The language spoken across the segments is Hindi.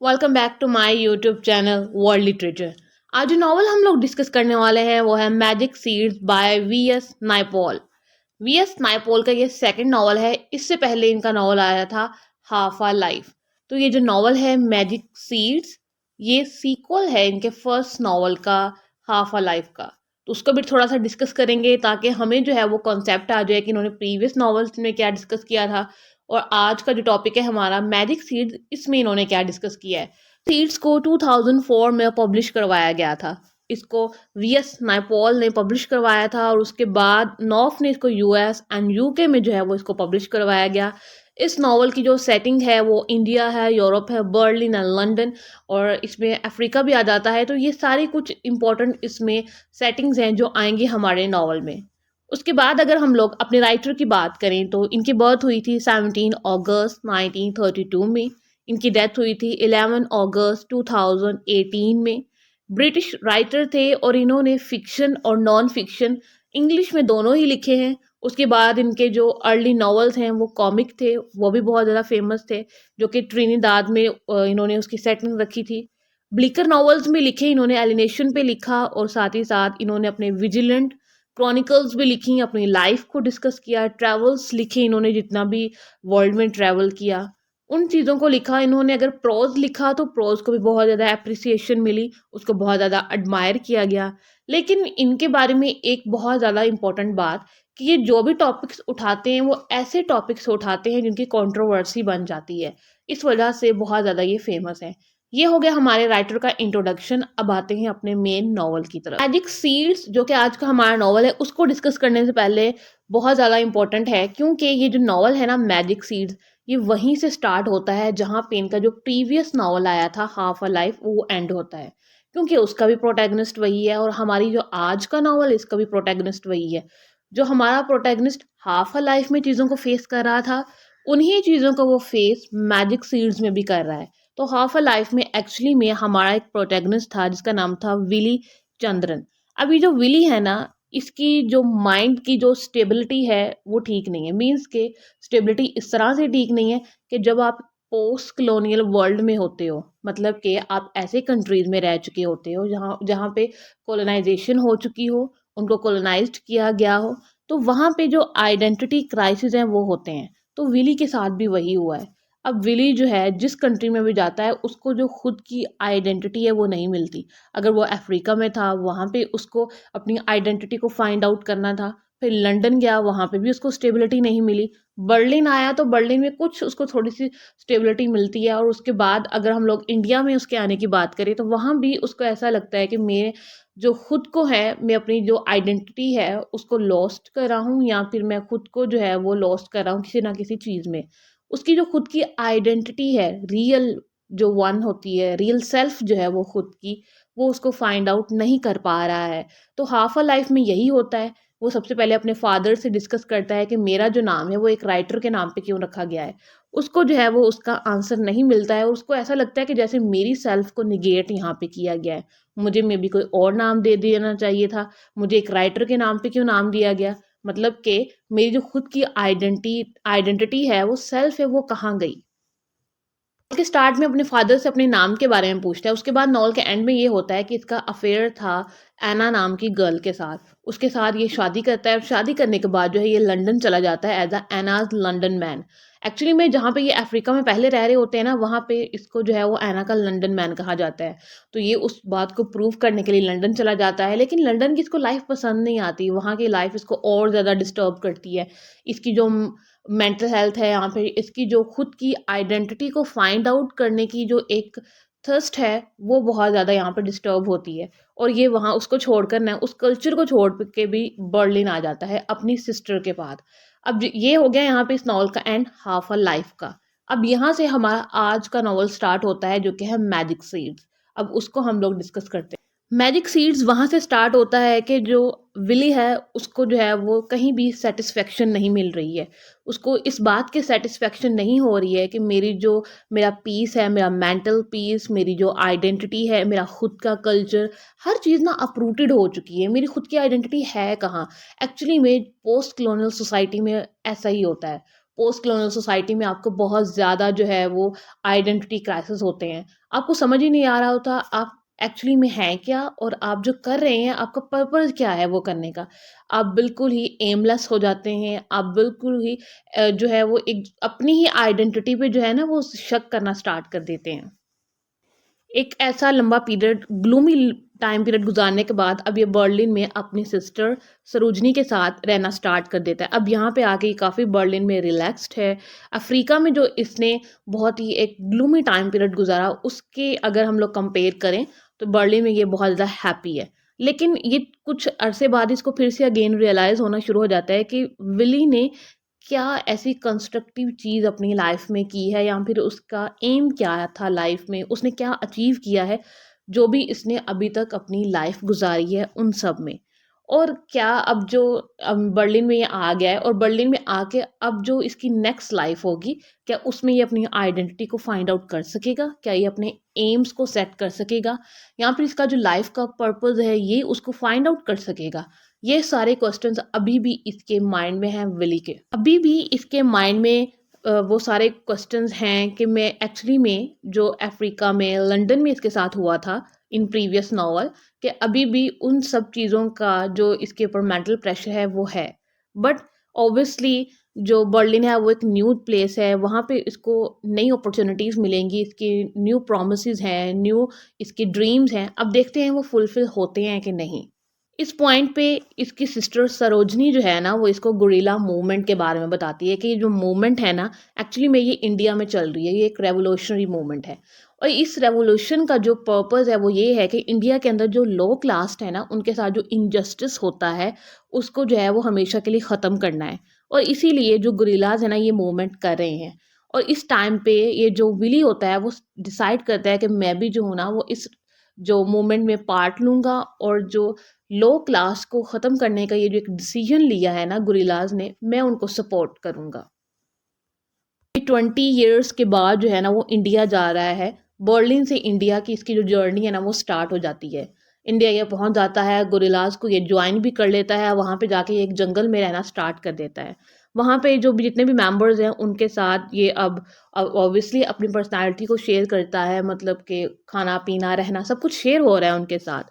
Welcome back to my YouTube channel world literature. आज जो नॉवल हम लोग डिस्कस करने वाले हैं वो है magic seeds by V S Naipaul. V S Naipaul का ये सेकंड नॉवल है। इससे पहले इनका नॉवल आया था हाफ आ लाइफ। तो ये जो नॉवल है मैजिक सीड्स, ये सीक्वल है इनके फर्स्ट नॉवल का, हाफ आ लाइफ का। तो उसको भी थोड़ा सा डिस्कस करेंगे ताकि हमें जो है वो कॉन्सेप्ट आ जाए कि इन्होंने प्रीवियस नॉवेल्स में क्या डिस्कस किया था और आज का जो टॉपिक है हमारा मैजिक सीड्स, इसमें इन्होंने क्या डिस्कस किया है। सीड्स को 2004 में पब्लिश करवाया गया था। इसको वी एस नायपॉल ने पब्लिश करवाया था और उसके बाद नॉफ ने इसको यूएस एंड यूके में जो है वो इसको पब्लिश करवाया गया। इस नावल की जो सेटिंग है वो इंडिया है, यूरोप है, बर्लिन एंड लंदन, और इसमें अफ्रीका भी आ जाता है। तो ये सारी कुछ इंपॉर्टेंट इसमें सेटिंग्स हैं जो आएंगी हमारे नावल में। उसके बाद अगर हम लोग अपने राइटर की बात करें तो इनकी बर्थ हुई थी 17 अगस्त 1932 में। इनकी डेथ हुई थी 11 अगस्त 2018 में। ब्रिटिश राइटर थे और इन्होंने फिक्शन और नॉन फिक्शन इंग्लिश में दोनों ही लिखे हैं। उसके बाद इनके जो अर्ली नॉवेल्स हैं वो कॉमिक थे, वो भी बहुत ज़्यादा फेमस थे, जो कि ट्रिनिदाद में इन्होंने उसकी सेटिंग रखी थी। ब्लिकर नॉवेल्स में लिखे इन्होंने, एलिनेशन पे लिखा, और साथ ही साथ इन्होंने अपने विजिलेंट क्रॉनिकल्स भी लिखी, अपनी लाइफ को डिस्कस किया, ट्रैवल्स लिखे इन्होंने, जितना भी वर्ल्ड में ट्रैवल किया उन चीज़ों को लिखा इन्होंने। अगर प्रोज लिखा तो प्रोज को भी बहुत ज़्यादा अप्रिसिएशन मिली, उसको बहुत ज़्यादा एडमायर किया गया। लेकिन इनके बारे में एक बहुत ज़्यादा इंपॉर्टेंट बात कि ये जो भी टॉपिक्स उठाते हैं वो ऐसे टॉपिक्स उठाते हैं जिनकी कंट्रोवर्सी बन जाती है। इस वजह से बहुत ज़्यादा ये फेमस है। ये हो गया हमारे राइटर का इंट्रोडक्शन। अब आते हैं अपने मेन नॉवल की तरफ। मैजिक सीड्स जो कि आज का हमारा नॉवल है, उसको डिस्कस करने से पहले बहुत ज़्यादा इंपॉर्टेंट है, क्योंकि ये जो नॉवल है ना मैजिक सीड्स, ये वहीं से स्टार्ट होता है जहाँ पे इनका जो प्रीवियस नॉवल आया था हाफ अ लाइफ, वो एंड होता है। क्योंकि उसका भी प्रोटैगनिस्ट वही है और हमारी जो आज का नॉवल इसका भी प्रोटैगनिस्ट वही है। जो हमारा प्रोटैगनिस्ट हाफ अ लाइफ में चीज़ों को फेस कर रहा था, उन्हीं चीज़ों को वो फेस मैजिक सीड्स में भी कर रहा है। तो हाफ अ लाइफ में एक्चुअली में हमारा एक प्रोटैगनिस्ट था जिसका नाम था विली चंद्रन। अभी जो विली है ना, इसकी जो माइंड की जो स्टेबिलिटी है वो ठीक नहीं है। मीन्स के स्टेबिलिटी इस तरह से ठीक नहीं है कि जब आप पोस्ट कलोनियल वर्ल्ड में होते हो, मतलब कि आप ऐसे कंट्रीज में रह चुके होते हो जहाँ जहाँ पे कोलोनाइजेशन हो चुकी हो, उनको कोलोनाइज्ड किया गया हो, तो वहाँ पे जो आइडेंटिटी क्राइसिस हैं वो होते हैं। तो विली के साथ भी वही हुआ है। अब विली जो है जिस कंट्री में भी जाता है उसको जो खुद की आइडेंटिटी है वो नहीं मिलती। अगर वो अफ्रीका में था वहाँ पे उसको अपनी आइडेंटिटी को फाइंड आउट करना था। फिर लंदन गया, वहाँ पे भी उसको स्टेबिलिटी नहीं मिली। बर्लिन आया तो बर्लिन में कुछ उसको थोड़ी सी स्टेबिलिटी मिलती है। और उसके बाद अगर हम लोग इंडिया में उसके आने की बात करें तो वहाँ भी उसको ऐसा लगता है कि मैं जो खुद को है, मैं अपनी जो आइडेंटिटी है उसको लॉस्ट कर रहा हूँ, या फिर मैं खुद को जो है वो लॉस्ट कर रहा हूँ किसी ना किसी चीज़ में। उसकी जो खुद की आइडेंटिटी है, रियल जो वन होती है, रियल सेल्फ जो है वो खुद की, वो उसको फाइंड आउट नहीं कर पा रहा है। तो हाफ अ लाइफ में यही होता है। वो सबसे पहले अपने फादर से डिस्कस करता है कि मेरा जो नाम है वो एक राइटर के नाम पे क्यों रखा गया है। उसको जो है वो उसका आंसर नहीं मिलता है और उसको ऐसा लगता है कि जैसे मेरी सेल्फ को निगेट यहाँ पे किया गया है। मुझे मे बी कोई और नाम दे देना चाहिए था, मुझे एक राइटर के नाम पे क्यों नाम दिया गया। मतलब कि मेरी जो खुद की आइडेंटिटी है, वो सेल्फ है, वो कहाँ गई। के स्टार्ट में अपने फादर से अपने नाम के बारे में पूछता है। उसके बाद नॉवल के एंड में ये होता है कि इसका अफेयर था एना नाम की गर्ल के साथ। उसके साथ ये शादी करता है और शादी करने के बाद जो है ये लंदन चला जाता है एज अ एनाज लंदन मैन। एक्चुअली में जहाँ पे ये अफ्रीका में पहले रह रहे होते हैं ना, वहाँ पे इसको जो है वो एना का लंदन मैन कहा जाता है। तो ये उस बात को प्रूव करने के लिए लंदन चला जाता है, लेकिन लंदन की इसको लाइफ पसंद नहीं आती। वहाँ की लाइफ इसको और ज़्यादा डिस्टर्ब करती है। इसकी जो मेंटल हेल्थ है, यहाँ पे इसकी जो खुद की आइडेंटिटी को फाइंड आउट करने की जो एक थर्स्ट है, वो बहुत ज़्यादा यहाँ पे डिस्टर्ब होती है। और ये वहाँ उसको छोड़कर ना, उस कल्चर को छोड़ के भी बर्लिन आ जाता है अपनी सिस्टर के बाद। अब ये हो गया यहाँ पे इस नॉवल का एंड, हाफ अ लाइफ का। अब यहाँ से हमारा आज का नॉवल स्टार्ट होता है जो कि है मैजिक सीड्स। अब उसको हम लोग डिस्कस करते हैं। मैजिक सीड्स वहाँ से स्टार्ट होता है कि जो विली है उसको जो है वो कहीं भी सेटिस्फेक्शन नहीं मिल रही है। उसको इस बात की सेटिस्फेक्शन नहीं हो रही है कि मेरा पीस है, मेरा मेंटल पीस, मेरी जो आइडेंटिटी है, मेरा खुद का कल्चर, हर चीज़ ना अपरूटेड हो चुकी है। मेरी खुद की आइडेंटिटी है कहाँ। एक्चुअली में पोस्ट कलोनियल सोसाइटी में ऐसा ही होता है। पोस्ट कॉलोनियल सोसाइटी में आपको बहुत ज़्यादा जो है वो आइडेंटिटी क्राइसिस होते हैं। आपको समझ ही नहीं आ रहा होता आप एक्चुअली में हैं क्या और आप जो कर रहे हैं आपका पर्पस क्या है वो करने का। आप बिल्कुल ही एमलेस हो जाते हैं, आप बिल्कुल ही जो है वो एक अपनी ही आइडेंटिटी पे जो है ना वो शक करना स्टार्ट कर देते हैं। एक ऐसा लंबा पीरियड ग्लूमी टाइम पीरियड गुजारने के बाद अब ये बर्लिन में अपनी सिस्टर सरोजनी के साथ रहना स्टार्ट कर देता है। अब यहाँ पे आके काफ़ी बर्लिन में रिलैक्स्ड है। अफ्रीका में जो इसने बहुत ही एक ग्लूमी टाइम पीरियड गुजारा उसके अगर हम लोग कंपेयर करें तो बर्लिन में ये बहुत ज़्यादा हैप्पी है। लेकिन ये कुछ अरसे बाद इसको फिर से अगेन रियलाइज़ होना शुरू हो जाता है कि विली ने क्या ऐसी कंस्ट्रक्टिव चीज़ अपनी लाइफ में की है या फिर उसका एम क्या था लाइफ में, उसने क्या अचीव किया है, जो भी इसने अभी तक अपनी लाइफ गुजारी है उन सब में। और क्या अब जो बर्लिन में ये आ गया है और बर्लिन में आके अब जो इसकी नेक्स्ट लाइफ होगी, क्या उसमें ये अपनी आइडेंटिटी को फाइंड आउट कर सकेगा? क्या ये अपने एम्स को सेट कर सकेगा? या फिर इसका जो लाइफ का पर्पज़ है ये उसको फाइंड आउट कर सकेगा? ये सारे क्वेश्चंस अभी भी इसके माइंड में हैं विली के। अभी भी इसके माइंड में वो सारे क्वेश्चंस हैं कि मैं एक्चुअली में जो अफ्रीका में लंदन में इसके साथ हुआ था इन प्रीवियस नॉवल कि अभी भी उन सब चीज़ों का जो इसके ऊपर मेंटल प्रेशर है वो है। बट ऑब्वियसली जो बर्लिन है वो एक न्यू प्लेस है, वहाँ पे इसको नई अपॉर्चुनिटीज़ मिलेंगी, इसकी न्यू प्रोमिसेस हैं, न्यू इसके ड्रीम्स हैं। अब देखते हैं वो फुलफिल होते हैं कि नहीं। इस पॉइंट पे इसकी सिस्टर सरोजनी जो है ना वो इसको गुरिल्ला मूवमेंट के बारे में बताती है कि ये जो मूवमेंट है ना एक्चुअली में ये इंडिया में चल रही है, ये एक रेवोल्यूशनरी मूवमेंट है। और इस रेवोल्यूशन का जो पर्पस है वो ये है कि इंडिया के अंदर जो लो क्लास है ना उनके साथ जो इनजस्टिस होता है उसको जो है वो हमेशा के लिए ख़त्म करना है। और इसीलिए जो गुरिल्लाज है ना ये मूवमेंट कर रहे हैं। और इस टाइम पे ये जो विली होता है वो डिसाइड करता है कि मैं भी जो हूँ ना वो इस जो मूवमेंट में पार्ट लूँगा और जो लो क्लास को ख़त्म करने का ये जो एक डिसीजन लिया है ना गुरिल्लाज ने, मैं उनको सपोर्ट करूँगा। 20 ईयर्स के बाद जो है ना वो इंडिया जा रहा है। बर्लिन से इंडिया की इसकी जो जर्नी है ना वो स्टार्ट हो जाती है। इंडिया ये पहुंच जाता है, गुरिल्लाज को ये ज्वाइन भी कर लेता है, वहाँ पे जाके ये एक जंगल में रहना स्टार्ट कर देता है। वहाँ पे जो भी जितने भी मेंबर्स हैं उनके साथ ये अब ऑब्वियसली अपनी पर्सनैलिटी को शेयर करता है, मतलब कि खाना पीना रहना सब कुछ शेयर हो रहा है उनके साथ।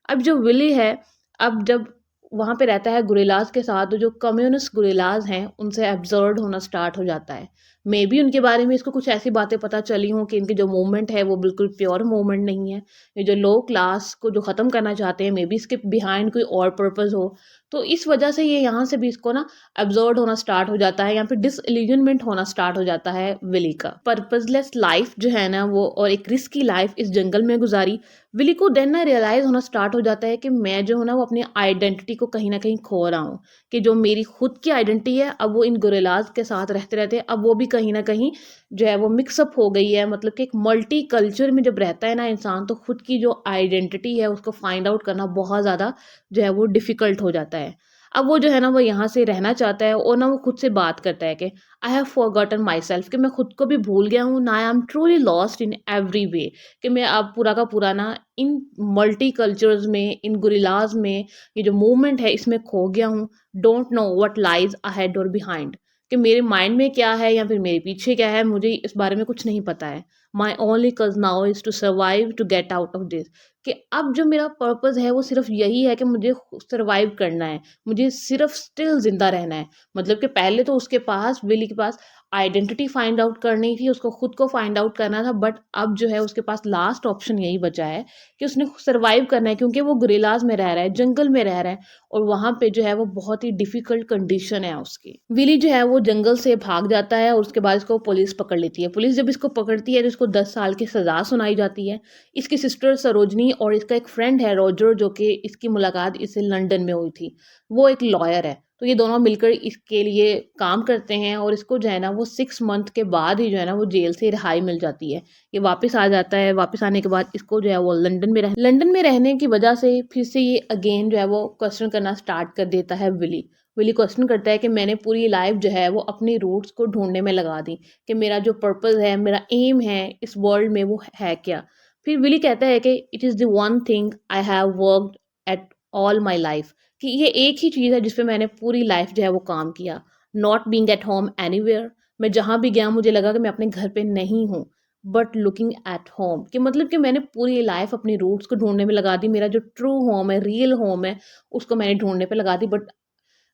अब जो विली है, अब जब वहाँ पे रहता है गुरिल्लाज के साथ तो जो कम्युनिस्ट गुरिल्लाज हैं उनसे एब्जर्व होना स्टार्ट हो जाता है। मे बी उनके बारे में इसको कुछ ऐसी बातें पता चली हों कि इनकी जो मूवमेंट है वो बिल्कुल प्योर मूवमेंट नहीं है। ये जो लो क्लास को जो ख़त्म करना चाहते हैं मे बी इसके बिहाइंड कोई और पर्पस हो। तो इस वजह से ये यहाँ से भी इसको ना एब्जॉर्ब होना स्टार्ट हो जाता है, यहाँ पे डिसइल्यूजनमेंट होना स्टार्ट हो जाता है विली का। पर्पसलेस लाइफ जो है ना वो और एक रिस्की लाइफ इस जंगल में गुजारी। विली को देन ना रियलाइज़ होना स्टार्ट हो जाता है कि मैं जो हूँ ना वो अपनी आइडेंटिटी को कहीं ना कहीं खो रहा हूँ। कि जो मेरी खुद की आइडेंटिटी है अब वो इन गोरिल्लाज के साथ रहते रहते अब वो भी कहीं ना कहीं जो है वो मिक्सअप हो गई है। मतलब कि एक मल्टी कल्चर में जब रहता है ना इंसान तो खुद की जो आइडेंटिटी है उसको फाइंड आउट करना बहुत ज़्यादा जो है वो डिफ़िकल्ट हो जाता है। अब वो जो है ना वो यहाँ से रहना चाहता है और ना वो खुद से बात करता है कि I have forgotten my self, कि मैं खुद को भी भूल गया हूँ ना, I am truly lost in every way. कि मैं अब पूरा का पूरा ना इन मल्टी कल्चर्स में, इन गुरिल्लाज में, ये जो मूवमेंट है इसमें खो गया हूँ। Don't know what lies ahead और बिहाइंड, कि मेरे माइंड में क्या है या फिर मेरे पीछे क्या है मुझे इस बारे में कुछ नहीं पता है। My only cause now is to survive to get out of this. कि अब जो मेरा पर्पज़ है वो सिर्फ यही है कि मुझे सर्वाइव करना है, मुझे सिर्फ स्टिल ज़िंदा रहना है। मतलब कि पहले तो उसके पास, विली के पास आइडेंटिटी फाइंड आउट करनी थी, उसको खुद को फाइंड आउट करना था, बट अब जो है उसके पास लास्ट ऑप्शन यही बचा है कि उसने सर्वाइव करना है, क्योंकि वो गुरिल्लाज में रह रहा है, जंगल में रह रहा है और वहाँ पे जो है वो बहुत ही डिफ़िकल्ट कंडीशन है उसकी। विली जो है वो जंगल से भाग जाता है और उसके बाद इसको पुलिस पकड़ लेती है। पुलिस जब इसको पकड़ती है तो इसको 10 साल की सज़ा सुनाई जाती है। इसकी सिस्टर सरोजनी और इसका एक फ्रेंड है रॉजर, जो कि इसकी मुलाकात इससे लंदन में हुई थी, वो एक लॉयर है। तो ये दोनों मिलकर इसके लिए काम करते हैं और इसको जो है ना वो 6 मंथ के बाद ही जो है ना वो जेल से रिहाई मिल जाती है। ये वापस आ जाता है, वापस आने के बाद इसको जो है वो लंदन में रहने की वजह से फिर से ये अगेन जो है वो क्वेश्चन करना स्टार्ट कर देता है विली। विली क्वेश्चन करता है कि मैंने पूरी लाइफ जो है वो अपनी रूट्स को ढूंढने में लगा दी, कि मेरा जो पर्पज़ है, मेरा एम है इस वर्ल्ड में वो है क्या। फिर विली कहता है कि it is the one thing I have worked at all my life, कि ये एक ही चीज़ है जिस पे मैंने पूरी लाइफ जो है वो काम किया। Not being at home anywhere, मैं जहाँ भी गया मुझे लगा कि मैं अपने घर पे नहीं हूँ, बट लुकिंग एट होम, कि मतलब कि मैंने पूरी लाइफ़ अपनी रूट्स को ढूँढने में लगा दी। मेरा जो ट्रू होम है, रियल होम है, उसको मैंने ढूँढने पे लगा दी। बट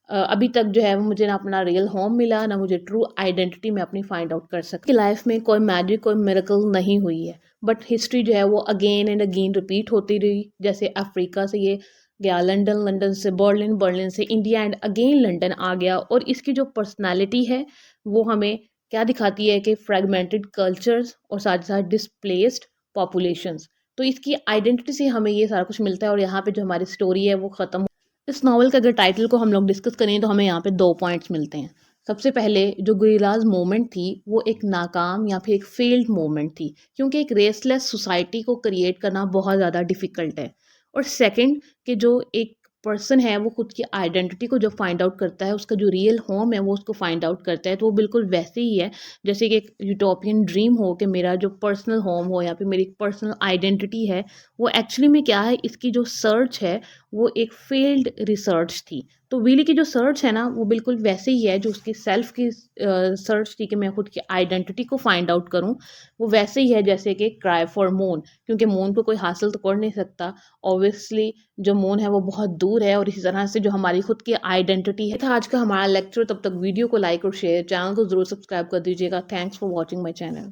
अभी तक जो है वो मुझे ना अपना रियल होम मिला, ना मुझे ट्रू आइडेंटिटी मैं अपनी फाइंड आउट कर सकी। लाइफ में कोई मैजिक, कोई मिरेकल नहीं हुई है, बट हिस्ट्री जो है वो अगेन एंड अगेन रिपीट होती रही। जैसे अफ्रीका से ये गया लंदन, लंदन से बर्लिन, बर्लिन से इंडिया एंड अगेन लंदन आ गया। और इसकी जो पर्सनैलिटी है वो हमें क्या दिखाती है कि फ्रेगमेंटेड कल्चर्स और साथ ही साथ डिस्प्लेस्ड पॉपुलेशंस। तो इसकी आइडेंटिटी से हमें ये सारा कुछ मिलता है, और यहाँ पे जो हमारी स्टोरी है वो ख़त्म। इस नॉवल का अगर टाइटल को हम लोग डिस्कस करें तो हमें यहाँ पे 2 पॉइंट्स मिलते हैं। सबसे पहले जो गुरिल्लाज़ मूवमेंट थी वो एक नाकाम या फिर एक फेल्ड मूवमेंट थी, क्योंकि एक रेसलेस सोसाइटी को क्रिएट करना बहुत ज़्यादा डिफ़िकल्ट है। और सेकंड, कि जो एक पर्सन है वो खुद की आइडेंटिटी को जब फाइंड आउट करता है, उसका जो रियल होम है वो उसको फाइंड आउट करता है, तो वो बिल्कुल वैसे ही है जैसे कि एक यूटोपियन ड्रीम हो कि मेरा जो पर्सनल होम हो या फिर मेरी पर्सनल आइडेंटिटी है, वो एक्चुअली में क्या है, इसकी जो सर्च है वो एक फेल्ड रिसर्च थी। तो विली की जो सर्च है ना वो बिल्कुल वैसे ही है जो उसकी सेल्फ की सर्च थी कि मैं खुद की आइडेंटिटी को फाइंड आउट करूं, वो वैसे ही है जैसे कि क्राई फॉर मून, क्योंकि मून को कोई हासिल तो कर नहीं सकता ऑब्वियसली। जो मून है वो बहुत दूर है, और इसी तरह से जो हमारी खुद की आइडेंटिटी है। था आज का हमारा लेक्चर। तब तक वीडियो को लाइक और शेयर, चैनल को जरूर सब्सक्राइब कर दीजिएगा। Thanks for watching my channel.